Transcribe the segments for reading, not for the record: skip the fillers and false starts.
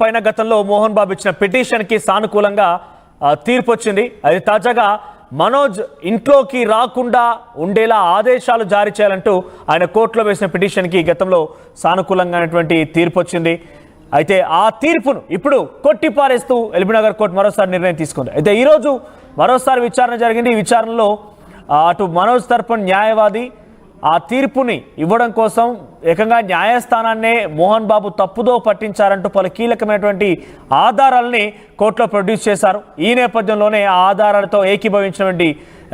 పైన గతంలో మోహన్ బాబు ఇచ్చిన పిటిషన్కి సానుకూలంగా తీర్పు వచ్చింది. అది తాజాగా మనోజ్ ఇంట్లోకి రాకుండా ఉండేలా ఆదేశాలు జారీ చేయాలంటూ ఆయన కోర్టులో వేసిన పిటిషన్కి గతంలో సానుకూలంగానటువంటి తీర్పు వచ్చింది. అయితే ఆ తీర్పును ఇప్పుడు కొట్టిపారేస్తూ ఎల్బీనగర్ కోర్టు మరోసారి నిర్ణయం తీసుకుంది. అయితే ఈరోజు మరోసారి విచారణ జరిగింది. ఈ విచారణలో అటు మనోజ్ తరపున న్యాయవాది ఆ తీర్పుని ఇవ్వడం కోసం ఏకంగా న్యాయస్థానాన్నే మోహన్ బాబు తప్పుదో పట్టించారంటూ పలు కీలకమైనటువంటి ఆధారాలని కోర్టులో ప్రొడ్యూస్ చేశారు. ఈ నేపథ్యంలోనే ఆ ఆధారాలతో ఏకీభవించినటువంటి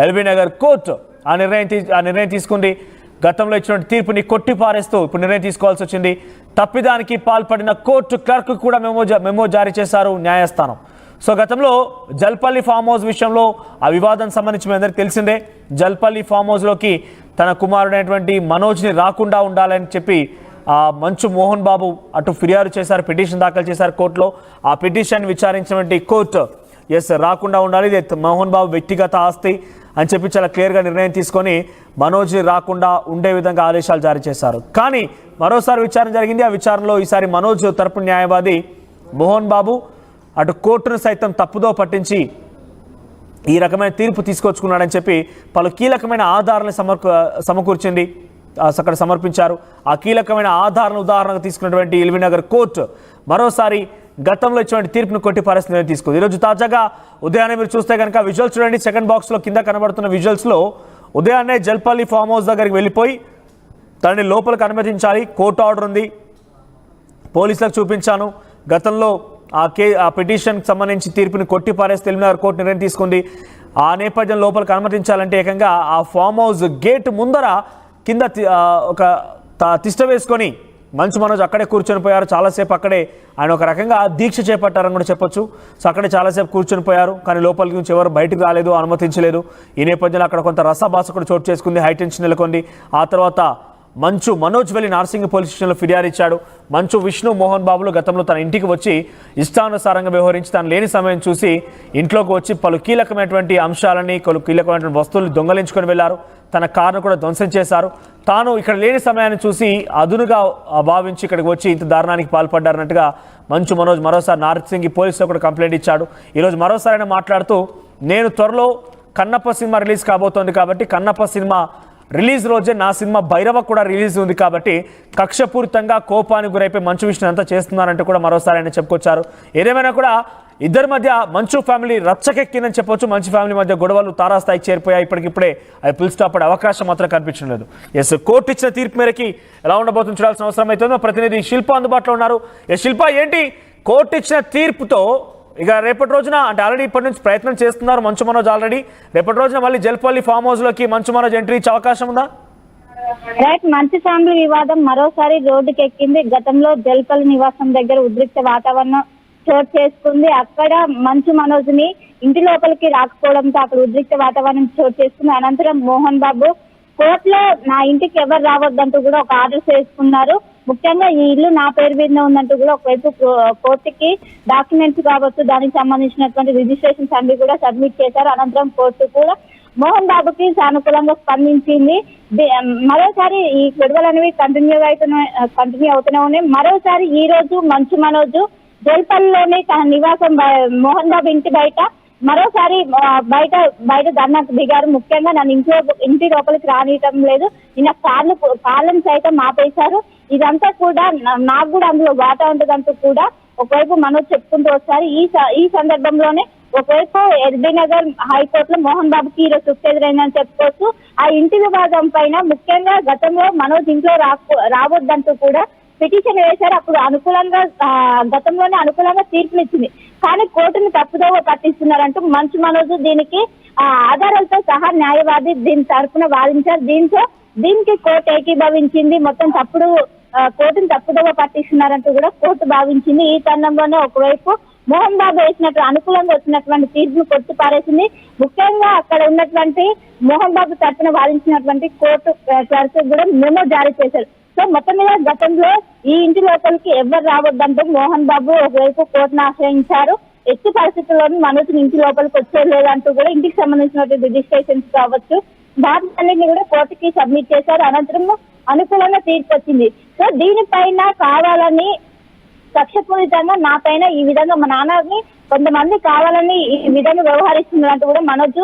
ఎల్బీనగర్ కోర్టు ఆ నిర్ణయం తీసుకుంది. గతంలో ఇచ్చినటువంటి తీర్పుని కొట్టిపారేస్తూ ఇప్పుడు నిర్ణయం తీసుకోవాల్సి వచ్చింది. తప్పిదానికి పాల్పడిన కోర్టు క్లర్క్ కూడా మెమో జారీ చేశారు న్యాయస్థానం. సో గతంలో జల్పల్లి ఫామ్ హౌస్ విషయంలో ఆ వివాదం సంబంధించి మీ అందరికీ తెలిసిందే. జల్పల్లి ఫామ్ హౌస్లోకి తన కుమారుడైనటువంటి మనోజ్ని రాకుండా ఉండాలని చెప్పి మంచు మోహన్ బాబు అటు ఫిర్యాదు చేశారు, పిటిషన్ దాఖలు చేశారు కోర్టులో. ఆ పిటిషన్ విచారించినటువంటి కోర్టు రాకుండా ఉండాలి, ఇది మోహన్ బాబు వ్యక్తిగత ఆస్తి అని చెప్పి చాలా క్లియర్గా నిర్ణయం తీసుకొని మనోజ్ని రాకుండా ఉండే విధంగా ఆదేశాలు జారీ చేశారు. కానీ మరోసారి విచారణ జరిగింది. ఆ విచారణలో ఈసారి మనోజ్ తరపు న్యాయవాది మోహన్ బాబు అటు కోర్టును సైతం తప్పుదో పట్టించి ఈ రకమైన తీర్పు తీసుకొచ్చుకున్నాడని చెప్పి పలు కీలకమైన ఆధారాలను సమకూర్చింది, అక్కడ సమర్పించారు. ఆ కీలకమైన ఆధారాలను ఉదాహరణగా తీసుకున్నటువంటి ఎల్బీనగర్ కోర్టు మరోసారి గతంలో ఇచ్చినటువంటి తీర్పును కొట్టి పరిస్థితి తీసుకుంది. ఈరోజు తాజాగా ఉదయాన్నే మీరు చూస్తే కనుక విజువల్స్ చూడండి, సెకండ్ బాక్స్లో కింద కనబడుతున్న విజువల్స్లో ఉదయాన్నే జల్పల్లి ఫామ్ హౌస్ దగ్గరికి వెళ్ళిపోయి తనని లోపలికి అనుమతించాలి, కోర్టు ఆర్డర్ ఉంది, పోలీసులకు చూపించాను. గతంలో ఆ పిటిషన్కి సంబంధించి తీర్పుని కొట్టి పారేస్తే ఎల్బీనగర్ కోర్టు నిర్ణయం తీసుకుంది. ఆ నేపథ్యం లోపలికి అనుమతించాలంటే ఏకంగా ఆ ఫామ్ హౌస్ గేట్ ముందర కింద ఒక తిష్ట వేసుకొని మంచు మనోజ్ అక్కడే కూర్చొని పోయారు. చాలాసేపు అక్కడే ఆయన ఒక రకంగా దీక్ష చేపట్టారని కూడా చెప్పొచ్చు. సో అక్కడే చాలాసేపు కూర్చొని పోయారు, కానీ లోపలికి నుంచి ఎవరు బయటకు రాలేదు, అనుమతించలేదు. ఈ నేపథ్యంలో అక్కడ కొంత రసభాస కూడా చోటు చేసుకుంది, హైటెన్షన్ నెలకొంది. ఆ తర్వాత మంచు మనోజ్ వెళ్ళి నార్సింగ్ పోలీస్ స్టేషన్లో ఫిర్యాదు ఇచ్చాడు. మంచు విష్ణు మోహన్ బాబులు గతంలో తన ఇంటికి వచ్చి ఇష్టానుసారంగా వ్యవహరించి తను లేని సమయం చూసి ఇంట్లోకి వచ్చి పలు కీలకమైనటువంటి అంశాలని, పలు కీలకమైనటువంటి వస్తువులు దొంగలించుకొని వెళ్లారు. తన కారును కూడా ధ్వంసం చేశారు. తాను ఇక్కడ లేని సమయాన్ని చూసి అదునుగా భావించి ఇక్కడికి వచ్చి ఇంత దారుణానికి పాల్పడ్డారన్నట్టుగా మంచు మనోజ్ మరోసారి నార్సింగ్ పోలీసులో కూడా కంప్లైంట్ ఇచ్చాడు. ఈరోజు మరోసారి ఆయన మాట్లాడుతూ, నేను త్వరలో కన్నప్ప సినిమా రిలీజ్ కాబోతోంది కాబట్టి కన్నప్ప సినిమా రిలీజ్ రోజే నా సినిమా భైరవ కూడా రిలీజ్ ఉంది కాబట్టి కక్షపూరితంగా కోపానికి గురైపోయి మంచు విష్ణు అంతా చేస్తున్నారంటూ కూడా మరోసారి ఆయన చెప్పుకొచ్చారు. ఏదేమైనా కూడా ఇద్దరి మధ్య మంచు ఫ్యామిలీ రచ్చకెక్కిందని చెప్పొచ్చు. మంచు ఫ్యామిలీ మధ్య గొడవలు తారాస్థాయికి చేరిపోయాయి. ఇప్పటికిప్పుడే అది ఫుల్ స్టాప్ పడే అవకాశం మాత్రం కనిపించడం లేదు. కోర్టు ఇచ్చిన తీర్పు మేరకి ఎలా ఉండబోతుందో చూడాల్సిన అవసరం అవుతుందో. ప్రతినిధి శిల్ప అందుబాటులో ఉన్నారు. శిల్ప, ఏంటి కోర్టు ఇచ్చిన తీర్పుతో ఇక రేపటి రోజున, అంటే ఆల్రెడీ ఇప్పటి నుంచి ప్రయత్నం చేస్తున్నారు మంచు మనోజ్, ఆల్రెడీ రేపటి రోజున మళ్ళీ జల్పల్లి ఫామ్ హౌస్ లోకి మంచు మనోజ్ ఎంట్రీ ఇచ్చే అవకాశం ఉందా? మంచు ఫ్యామిలీ వివాదం మరోసారి రోడ్డుకి ఎక్కింది. గతంలో జల్పల్లి నివాసం దగ్గర ఉద్రిక్త వాతావరణం చోటు చేసుకుంది. అక్కడ మంచు మనోజ్ ని ఇంటి లోపలికి రాకపోవడంతో అక్కడ ఉద్రిక్త వాతావరణం చోటు చేసుకుంది. అనంతరం మోహన్ బాబు కోర్టులో నా ఇంటికి ఎవరు రావద్దంటూ కూడా ఒక ఆర్డర్ చేసుకున్నారు. ముఖ్యంగా ఈ ఇల్లు నా పేరు మీద ఉందంటూ కూడా ఒకవైపు కోర్టుకి డాక్యుమెంట్స్ కావచ్చు, దానికి సంబంధించినటువంటి రిజిస్ట్రేషన్స్ అన్ని కూడా సబ్మిట్ చేశారు. అనంతరం కోర్టు కూడా మోహన్ బాబుకి సానుకూలంగా స్పందించింది. మరోసారి ఈ గొడవలు అనేవి కంటిన్యూ అవుతూనే ఉన్నాయి. మరోసారి ఈ రోజు మంచు మనోజ్ జల్పల్లిలోనే తన నివాసం మోహన్ బాబు ఇంటి బయట మరోసారి బయట ధర్నాకు దిగారు. ముఖ్యంగా నన్ను ఇంటి లోపలికి రానియటం లేదు, ఈయన కాళ్ళను సైతం ఆపేశారు. ఇదంతా కూడా నాకు కూడా అందులో వాటా ఉంటుందంటూ కూడా ఒకవైపు మనోజ్ చెప్పుకుంటూ వచ్చారు. ఈ సందర్భంలోనే ఒకవైపు ఎల్బీనగర్ హైకోర్టులో మోహన్ బాబుకి ఈరోజు ఎదురైందని చెప్పుకోవచ్చు. ఆ ఇంటి వివాదం పైన ముఖ్యంగా గతంలో మనోజ్ ఇంట్లో రావద్దంటూ కూడా పిటిషన్ వేశారు. అప్పుడు గతంలోనే అనుకూలంగా తీర్పునిచ్చింది. కానీ కోర్టును తప్పుదోవ పట్టిస్తున్నారంటూ మంచు మనోజ్ దీనికి ఆధారాలతో సహా న్యాయవాది దీని తరఫున వాదించారు. దీనికి కోర్టు ఏకీభవించింది. మొత్తం కోర్టును తప్పుదోవ పట్టిస్తున్నారంటూ కూడా కోర్టు భావించింది. ఈ తరుణంలోనే ఒకవైపు మోహన్ బాబు వేసినట్టు అనుకూలంగా వచ్చినటువంటి తీర్పును కొట్టి పారేసింది. ముఖ్యంగా అక్కడ ఉన్నటువంటి మోహన్ బాబు తరఫున వాదించినటువంటి కోర్టు క్లర్క్ కూడా మెమో జారీ చేశారు. సో మొత్తం మీద గతంలో ఈ ఇంటి లోపలికి ఎవరు రావద్దంటూ మోహన్ బాబు ఒకవైపు కోర్టును ఆశ్రయించారు. ఎట్టి పరిస్థితుల్లోనూ మనోజ్ ఇంటి లోపలికి వచ్చేయలేదంటూ కూడా ఇంటికి సంబంధించినటువంటి రిజిస్ట్రేషన్స్ కావచ్చు, దాన్ని కూడా కోర్టుకి సబ్మిట్ చేశారు. అనంతరం అనుకూలంగా తీర్పు వచ్చింది. సో దీనిపైన కావాలని కక్షపూరితంగా నా పైన ఈ విధంగా మా నాన్నని కొంతమంది కావాలని ఈ విధంగా వ్యవహరిస్తున్నట్టు కూడా మనోజ్